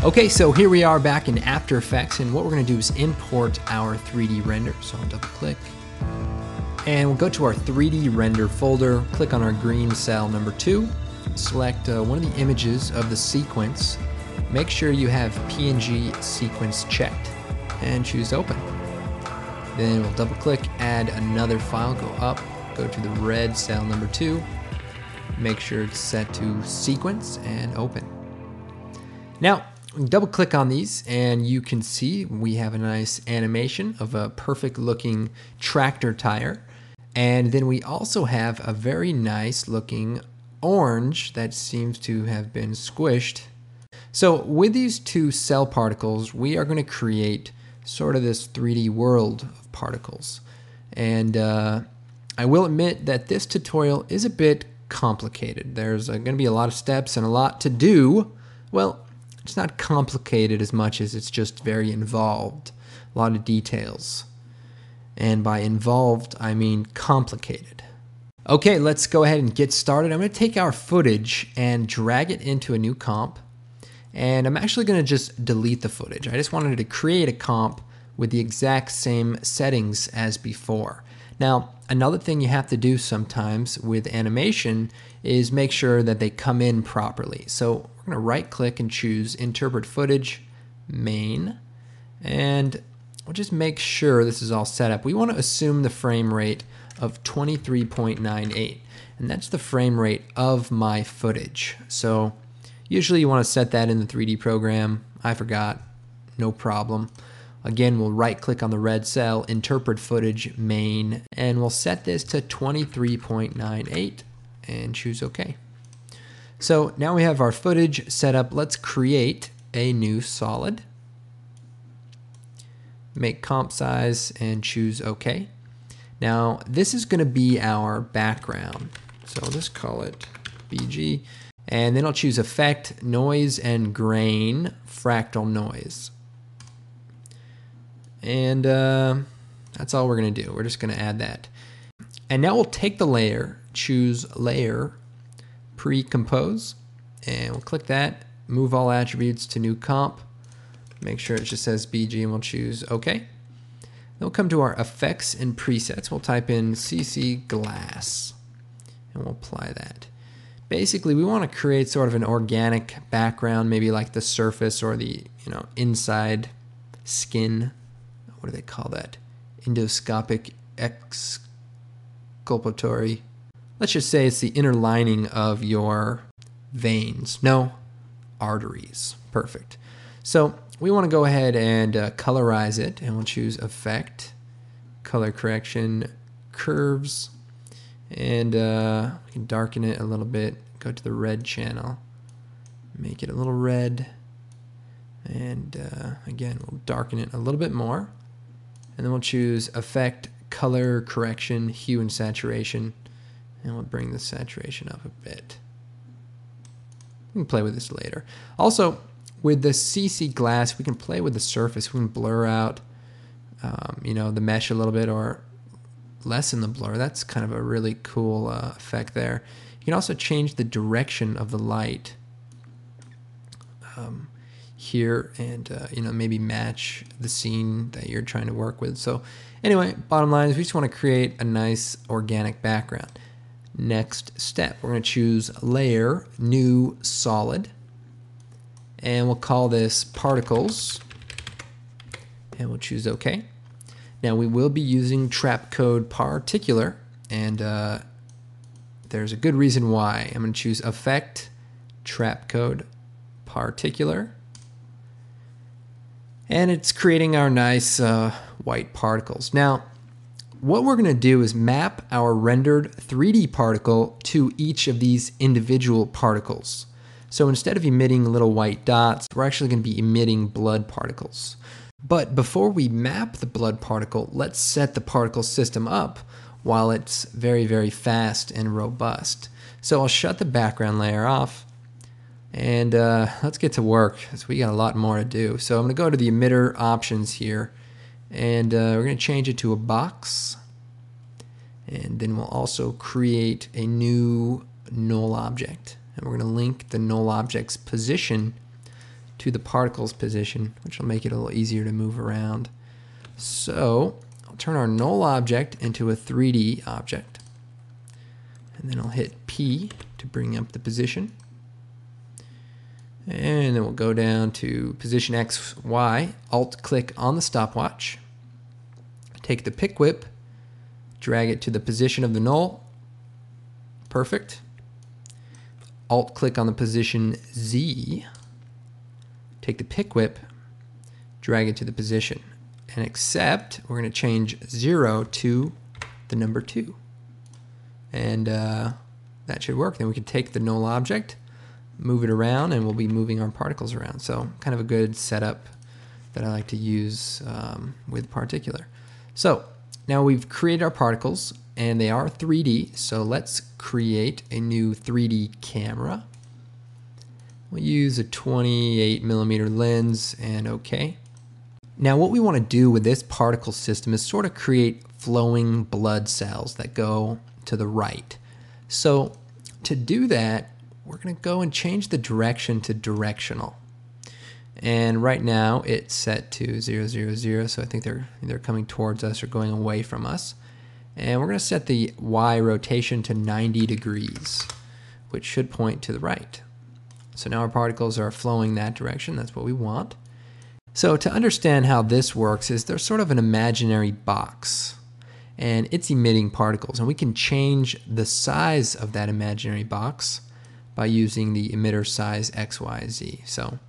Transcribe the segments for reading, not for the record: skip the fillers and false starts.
Okay, so here we are back in After Effects, and what we're going to do is import our 3D render. So I'll double click, and we'll go to our 3D render folder, click on our green cell number 2, select one of the images of the sequence. Make sure you have PNG sequence checked, and choose open. Then we'll double click, add another file, go up, go to the red cell number 2, make sure it's set to sequence, and open. Now, double click on these and you can see we have a nice animation of a perfect looking tractor tire, and then we also have a very nice looking orange that seems to have been squished. So with these two cell particles, we are going to create sort of this 3D world of particles, and I will admit that this tutorial is a bit complicated. There's going to be a lot of steps and a lot to do. Well, it's not complicated as much as it's just very involved. A lot of details. And by involved, I mean complicated. Okay, let's go ahead and get started. I'm going to take our footage and drag it into a new comp. And I'm actually going to just delete the footage. I just wanted to create a comp with the exact same settings as before. Now, another thing you have to do sometimes with animation is make sure that they come in properly. So we're going to right click and choose Interpret Footage, Main, and we'll just make sure this is all set up. We want to assume the frame rate of 23.98, and that's the frame rate of my footage. So usually you want to set that in the 3D program. I forgot, no problem. Again, we'll right click on the red cell, Interpret Footage, Main, and we'll set this to 23.98 and choose OK. So now we have our footage set up. Let's create a new solid. Make comp size and choose OK. Now this is going to be our background. So I'll just call it BG. And then I'll choose Effect, Noise, and Grain, Fractal Noise. And that's all we're going to do. We're just going to add that. And now we'll take the layer, choose Layer, Pre-Compose, and we'll click that, move all attributes to New Comp, make sure it just says BG, and we'll choose OK. Then we'll come to our Effects and Presets. We'll type in CC Glass, and we'll apply that. Basically, we want to create sort of an organic background, maybe like the surface or the inside skin. What do they call that? Endoscopic exculpatory. Let's just say it's the inner lining of your veins. No, arteries. Perfect. So we want to go ahead and colorize it, and we'll choose Effect, Color Correction, Curves, and we can darken it a little bit. Go to the red channel, make it a little red, and again we'll darken it a little bit more. And then we'll choose Effect, Color Correction, Hue and Saturation, and we'll bring the saturation up a bit. We can play with this later. Also, with the CC Glass, we can play with the surface. We can blur out, the mesh a little bit, or lessen the blur. That's kind of a really cool effect there. You can also change the direction of the light here, and maybe match the scene that you're trying to work with. So anyway, bottom line is we just want to create a nice organic background. Next step, we're going to choose Layer, New Solid, and we'll call this Particles, and we'll choose OK. Now we will be using Trapcode Particular, and there's a good reason why. I'm going to choose Effect, Trapcode Particular, and it's creating our nice white particles. Now, what we're going to do is map our rendered 3D particle to each of these individual particles. So instead of emitting little white dots, we're actually going to be emitting blood particles. But before we map the blood particle, let's set the particle system up while it's very, very fast and robust. So I'll shut the background layer off, and let's get to work, because we got a lot more to do. So I'm going to go to the emitter options here, and we're going to change it to a box, and then we'll also create a new null object, and we're going to link the null object's position to the particles position, which will make it a little easier to move around. So I'll turn our null object into a 3D object. And then I'll hit P to bring up the position. And then we'll go down to position X, Y, Alt-click on the stopwatch. Take the pick whip, drag it to the position of the null. Perfect. Alt-click on the position Z. Take the pick whip, drag it to the position. And except we're going to change 0 to the number 2. And that should work. Then we can take the null object, move it around, and we'll be moving our particles around. So kind of a good setup that I like to use with Particular. So now we've created our particles, and they are 3D. So let's create a new 3D camera. We'll use a 28mm lens and OK. Now what we want to do with this particle system is sort of create flowing blood cells that go to the right. So to do that, we're going to go and change the direction to directional. And right now it's set to 0, 0, 0, so I think they're either coming towards us or going away from us. And we're going to set the Y rotation to 90 degrees, which should point to the right. So now our particles are flowing that direction. That's what we want. So to understand how this works is there's sort of an imaginary box, and it's emitting particles. And we can change the size of that imaginary box by using the emitter size X, Y, Z. So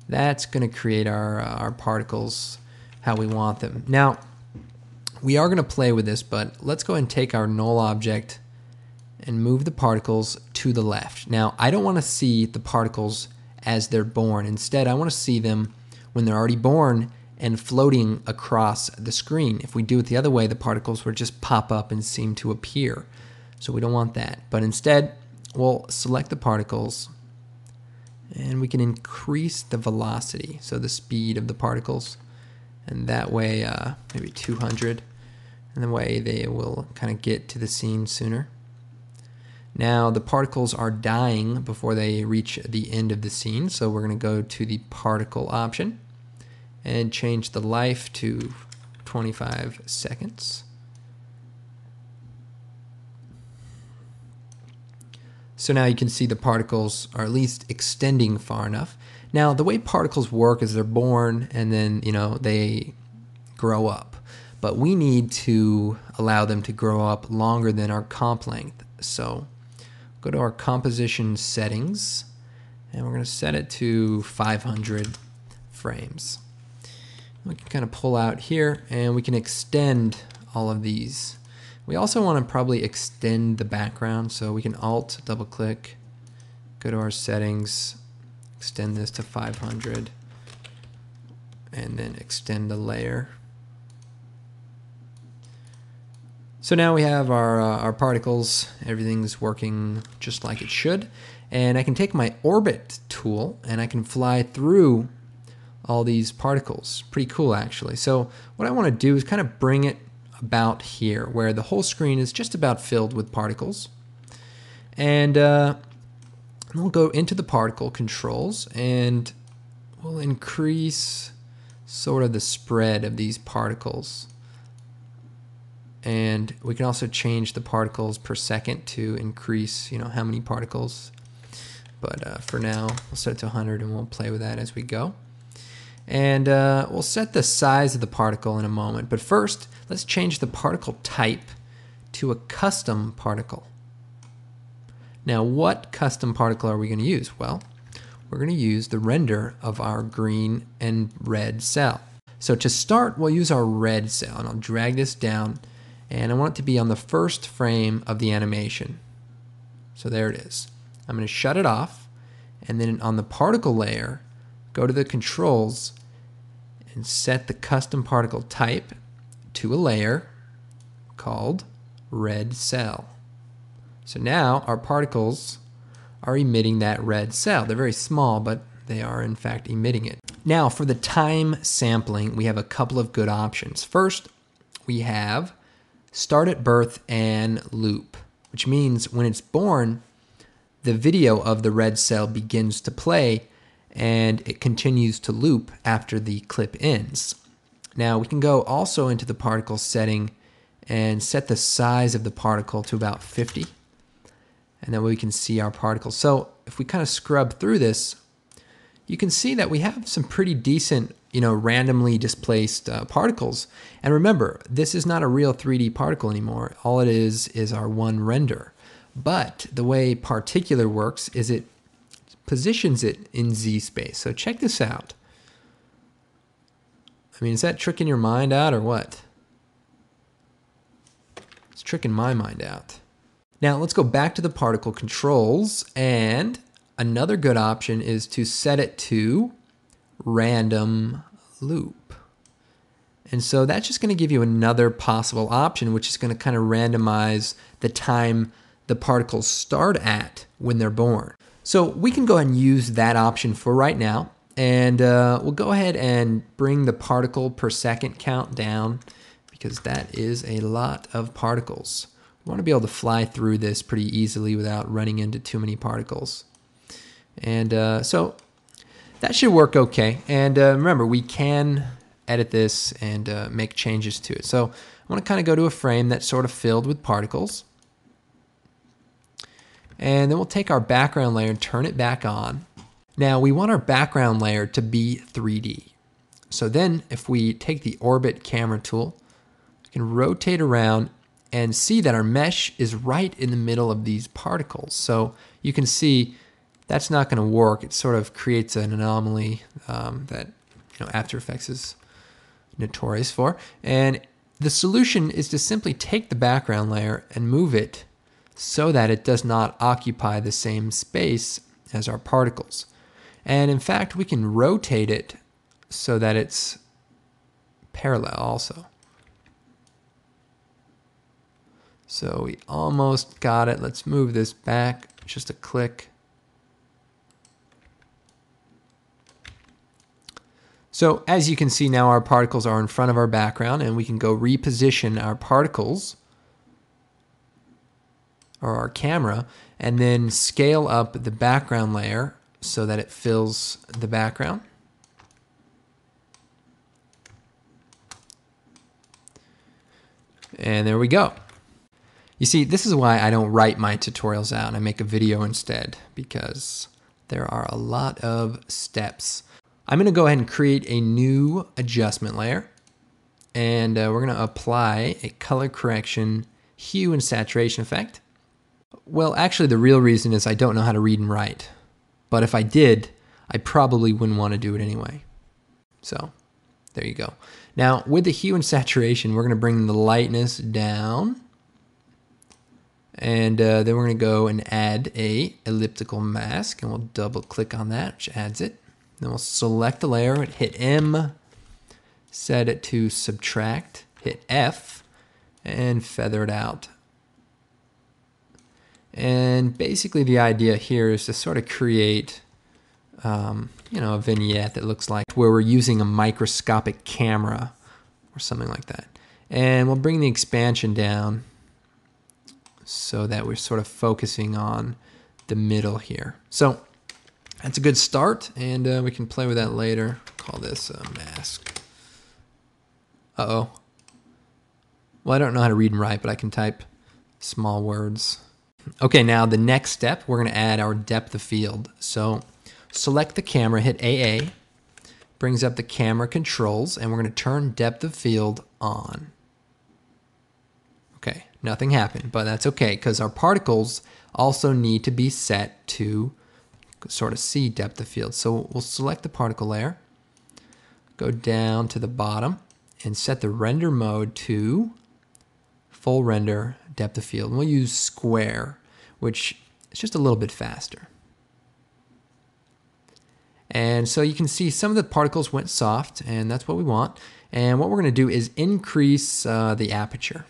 that's going to create our particles how we want them. Now, we are going to play with this, but let's go ahead and take our null object and move the particles to the left. Now, I don't want to see the particles as they're born. Instead, I want to see them when they're already born and floating across the screen. If we do it the other way, the particles would just pop up and seem to appear. So we don't want that. But instead, we'll select the particles, and we can increase the velocity, so the speed of the particles, and that way maybe 200, and the way they will kind of get to the scene sooner. Now the particles are dying before they reach the end of the scene, so we're going to go to the particle option and change the life to 25 seconds. So now you can see the particles are at least extending far enough. Now the way particles work is they're born and then they grow up. But we need to allow them to grow up longer than our comp length. So go to our composition settings, and we're going to set it to 500 frames. We can kind of pull out here, and we can extend all of these. We also want to probably extend the background, so we can Alt, double click, go to our settings, extend this to 500, and then extend the layer. So now we have our particles, everything's working just like it should, and I can take my orbit tool and I can fly through all these particles. Pretty cool actually. So what I want to do is kind of bring it about here where the whole screen is just about filled with particles, and we'll go into the particle controls and we'll increase sort of the spread of these particles. And we can also change the particles per second to increase, how many particles. But for now, we'll set it to 100 and we'll play with that as we go. And we'll set the size of the particle in a moment. But first, let's change the particle type to a custom particle. Now, what custom particle are we going to use? Well, we're going to use the render of our green and red cell. So to start, we'll use our red cell, and I'll drag this down. And I want it to be on the first frame of the animation. So there it is. I'm going to shut it off, and then on the particle layer, go to the controls and set the custom particle type to a layer called red cell. So now our particles are emitting that red cell. They're very small, but they are in fact emitting it. Now for the time sampling, we have a couple of good options. First, we have start at birth and loop, which means when it's born, the video of the red cell begins to play, and it continues to loop after the clip ends. Now we can go also into the particle setting and set the size of the particle to about 50. And then we can see our particles. So if we kind of scrub through this, you can see that we have some pretty decent, randomly displaced particles. And remember, this is not a real 3D particle anymore. All it is our one render. But the way Particular works is it positions it in Z space. So check this out. I mean, is that tricking your mind out or what? It's tricking my mind out. Now let's go back to the particle controls, and another good option is to set it to random loop. And so that's just going to give you another possible option, which is going to kind of randomize the time the particles start at when they're born. So we can go ahead and use that option for right now. And we'll go ahead and bring the particle per second count down, because that is a lot of particles. We want to be able to fly through this pretty easily without running into too many particles. And so that should work okay. And remember, we can edit this and make changes to it. So I want to kind of go to a frame that's sort of filled with particles. And then we'll take our background layer and turn it back on. Now we want our background layer to be 3D. So then if we take the orbit camera tool, we can rotate around and see that our mesh is right in the middle of these particles. So you can see that's not going to work. It sort of creates an anomaly that After Effects is notorious for. And the solution is to simply take the background layer and move it so that it does not occupy the same space as our particles. And in fact, we can rotate it so that it's parallel also. So we almost got it. Let's move this back just a click. So as you can see now, our particles are in front of our background, and we can go reposition our particles or our camera and then scale up the background layer so that it fills the background. And there we go. You see, this is why I don't write my tutorials out and I make a video instead, because there are a lot of steps. I'm going to go ahead and create a new adjustment layer, and we're going to apply a color correction hue and saturation effect. Well, actually the real reason is I don't know how to read and write, but if I did, I probably wouldn't want to do it anyway. So there you go. Now with the hue and saturation, we're going to bring the lightness down. And then we're going to go and add a elliptical mask, and we'll double click on that, which adds it. Then we'll select the layer, hit M, set it to subtract, hit F, and feather it out. And basically the idea here is to sort of create a vignette that looks like where we're using a microscopic camera or something like that. And we'll bring the expansion down so that we're sort of focusing on the middle here. So that's a good start, and we can play with that later. Call this a mask. Uh-oh. Well, I don't know how to read and write, but I can type small words. Okay, now the next step, we're going to add our depth of field. So select the camera, hit AA, brings up the camera controls, and we're going to turn depth of field on. Okay, nothing happened, but that's okay, because our particles also need to be set to sort of see depth of field. So we'll select the particle layer, go down to the bottom, and set the render mode to full render depth of field. And we'll use square, which is just a little bit faster. And so you can see some of the particles went soft, and that's what we want. And what we're going to do is increase the aperture.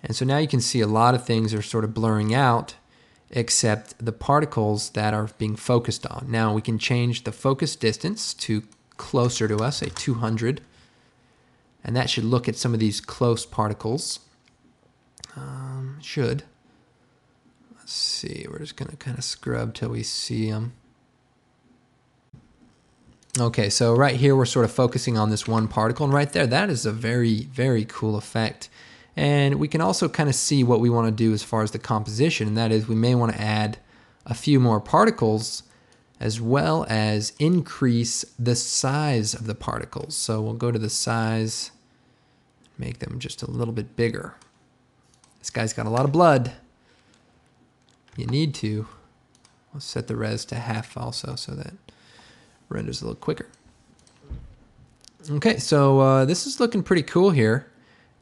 And so now you can see a lot of things are sort of blurring out, except the particles that are being focused on. Now we can change the focus distance to closer to us, say 200. And that should look at some of these close particles. Let's Let's see, we're just gonna kind of scrub till we see them. Okay, so right here we're sort of focusing on this one particle, and right there, that is a very, very cool effect. And we can also kind of see what we want to do as far as the composition, and that is we may want to add a few more particles as well as increase the size of the particles. So we'll go to the size, make them just a little bit bigger. This guy's got a lot of blood. You need to. We'll set the res to half also so that renders a little quicker. Okay, so this is looking pretty cool here,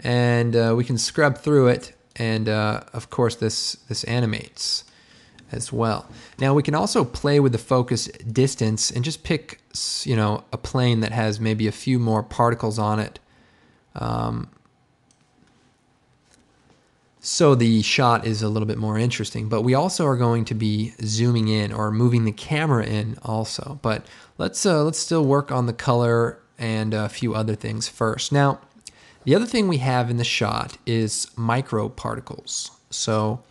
and we can scrub through it, and of course this animates as well. Now we can also play with the focus distance and just pick, you know, a plane that has maybe a few more particles on it, so the shot is a little bit more interesting. But we also are going to be zooming in or moving the camera in also. But let's still work on the color and a few other things first. Now, the other thing we have in the shot is micro particles. So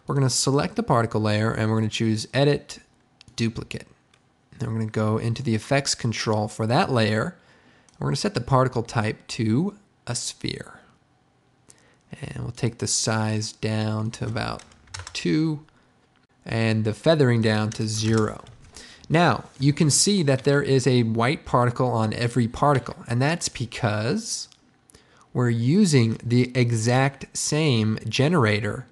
we're going to select the particle layer and we're going to choose Edit, Duplicate. Then we're going to go into the effects control for that layer. We're going to set the particle type to a sphere. And we'll take the size down to about 2 and the feathering down to 0. Now, you can see that there is a white particle on every particle, and that's because we're using the exact same generator.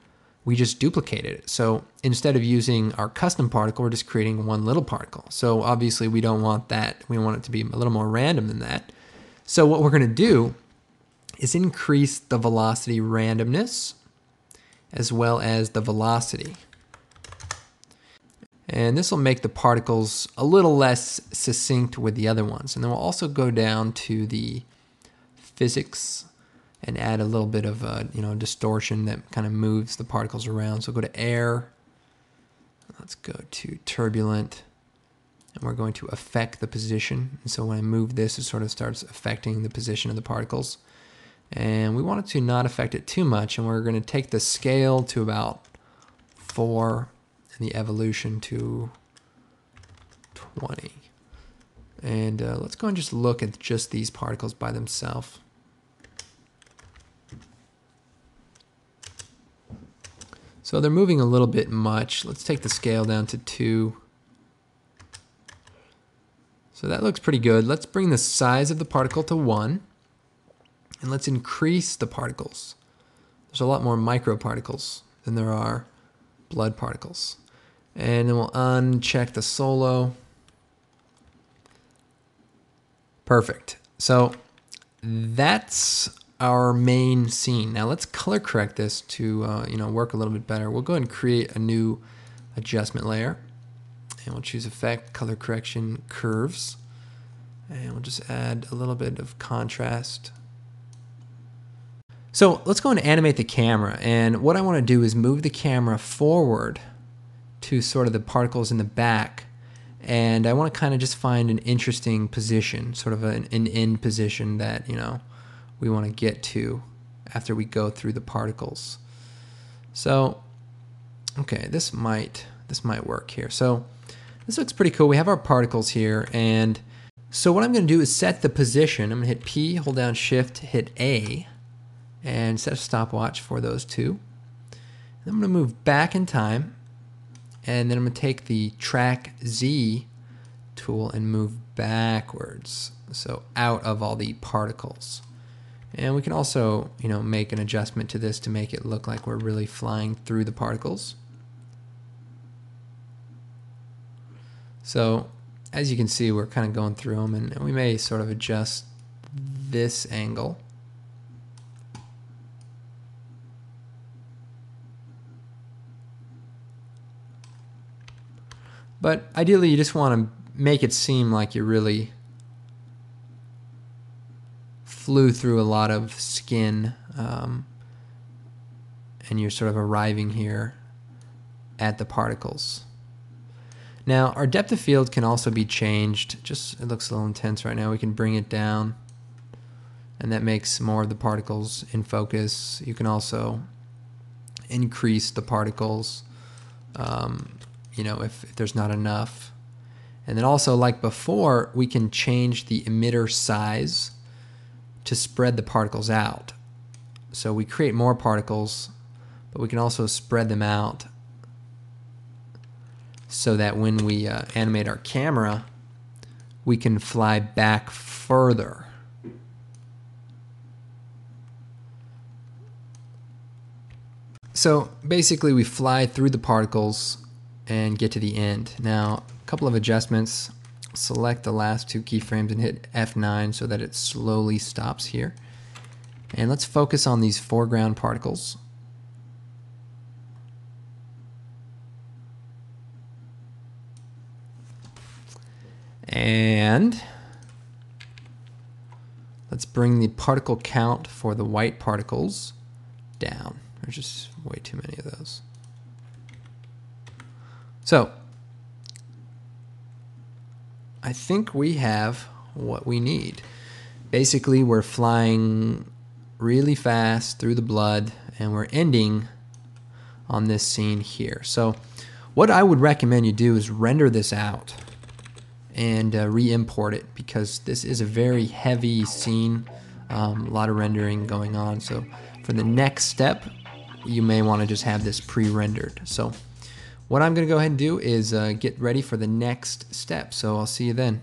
We just duplicated it. So instead of using our custom particle, we're just creating one little particle. So obviously we don't want that. We want it to be a little more random than that. So what we're going to do is increase the velocity randomness as well as the velocity. And this will make the particles a little less succinct with the other ones. And then we'll also go down to the physics and add a little bit of distortion that kind of moves the particles around. So go to air, let's go to turbulent, and we're going to affect the position. And so when I move this, it sort of starts affecting the position of the particles. And we want it to not affect it too much, and we're going to take the scale to about 4 and the evolution to 20. And let's go and just look at just these particles by themselves. So they're moving a little bit much. Let's take the scale down to 2. So that looks pretty good. Let's bring the size of the particle to 1. And let's increase the particles. There's a lot more microparticles than there are blood particles. And then we'll uncheck the solo. Perfect. So that's our main scene. Now let's color correct this to work a little bit better. We'll go ahead and create a new adjustment layer. And we'll choose Effect, Color Correction, Curves. And we'll just add a little bit of contrast. So let's go and animate the camera, and what I want to do is move the camera forward to sort of the particles in the back, and I want to kind of just find an interesting position, sort of an end position that we want to get to after we go through the particles. So okay, this might work here. So this looks pretty cool. We have our particles here, and so what I'm going to do is set the position. I'm going to hit P, hold down Shift, hit A, and set a stopwatch for those two. Then I'm going to move back in time, and then I'm going to take the Track Z tool and move backwards, so out of all the particles. And we can also, make an adjustment to this to make it look like we're really flying through the particles. So as you can see, we're kind of going through them, and we may sort of adjust this angle. But ideally, you just want to make it seem like you really flew through a lot of skin, and you're sort of arriving here at the particles. Now, our depth of field can also be changed. It looks a little intense right now. We can bring it down, and that makes more of the particles in focus. You can also increase the particles you know, if there's not enough. And then also, like before, we can change the emitter size to spread the particles out. So we create more particles, but we can also spread them out so that when we animate our camera, we can fly back further. So basically we fly through the particles and get to the end. Now, a couple of adjustments. Select the last two keyframes and hit F9 so that it slowly stops here. And let's focus on these foreground particles. And let's bring the particle count for the white particles down. There's just way too many of those. So I think we have what we need. Basically, we're flying really fast through the blood and we're ending on this scene here. So what I would recommend you do is render this out and re-import it, because this is a very heavy scene, a lot of rendering going on. So for the next step, you may want to just have this pre-rendered. So what I'm going to go ahead and do is get ready for the next step. So I'll see you then.